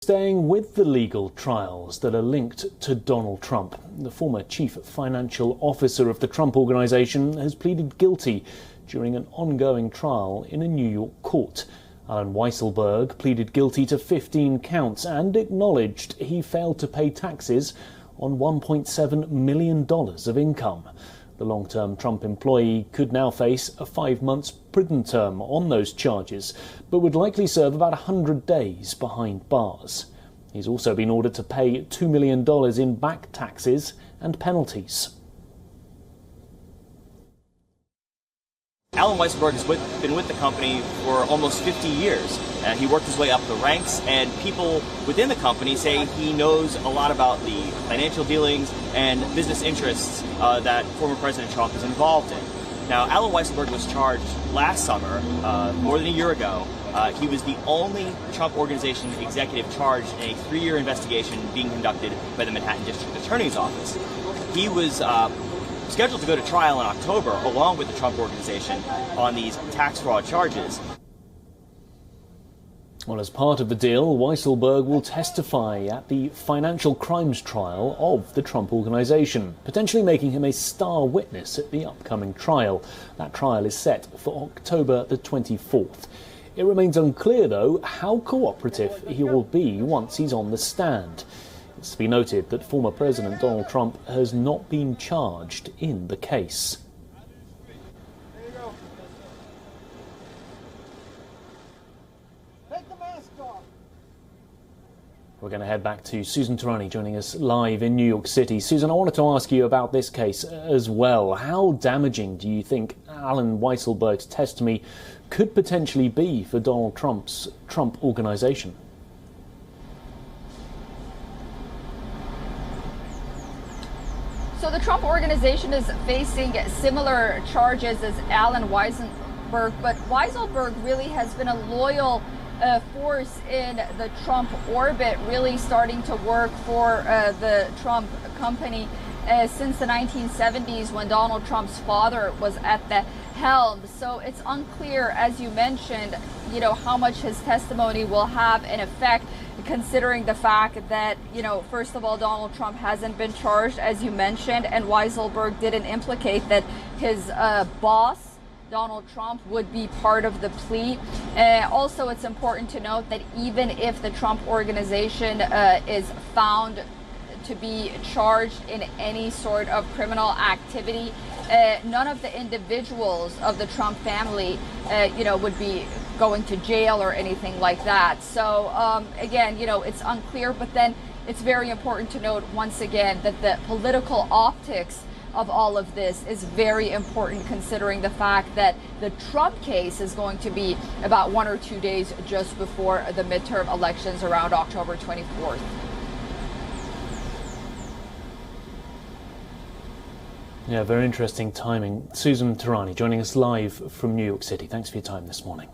Staying with the legal trials that are linked to Donald Trump, the former chief financial officer of the Trump Organization has pleaded guilty during an ongoing trial in a New York court. Alan Weisselberg pleaded guilty to 15 counts and acknowledged he failed to pay taxes on $1.7 million of income. The long-term Trump employee could now face a 5-month prison term on those charges, but would likely serve about 100 days behind bars. He's also been ordered to pay $2 million in back taxes and penalties. Alan Weisselberg has been with the company for almost 50 years. He worked his way up the ranks, and people within the company say he knows a lot about the financial dealings and business interests that former President Trump is involved in. Now, Alan Weisselberg was charged last summer, more than a year ago. He was the only Trump Organization executive charged in a 3-year investigation being conducted by the Manhattan District Attorney's Office. He was scheduled to go to trial in October along with the Trump Organization on these tax fraud charges. Well, as part of the deal, Weisselberg will testify at the financial crimes trial of the Trump Organization, potentially making him a star witness at the upcoming trial. That trial is set for October the 24th. It remains unclear, though, how cooperative he will be once he's on the stand. It's to be noted that former President Donald Trump has not been charged in the case. Take the mask off. We're going to head back to Susan Tarani joining us live in New York City. Susan, I wanted to ask you about this case as well. How damaging do you think Alan Weisselberg's testimony could potentially be for Donald Trump's Trump Organization? So the Trump Organization is facing similar charges as Alan Weisselberg, but Weisselberg really has been a loyal force in the Trump orbit, really starting to work for the Trump company since the 1970s when Donald Trump's father was at the helm. So it's unclear, as you mentioned, how much his testimony will have an effect, considering the fact that, first of all, Donald Trump hasn't been charged, as you mentioned, and Weisselberg didn't implicate that his boss, Donald Trump, would be part of the plea. Also, it's important to note that even if the Trump Organization is found to be charged in any sort of criminal activity, none of the individuals of the Trump family, would be going to jail or anything like that. So again, it's unclear, but then it's very important to note once again that the political optics of all of this is very important, considering the fact that the Trump case is going to be about 1 or 2 days just before the midterm elections around October 24th. Yeah, very interesting timing. Susan Tarani joining us live from New York City. Thanks for your time this morning.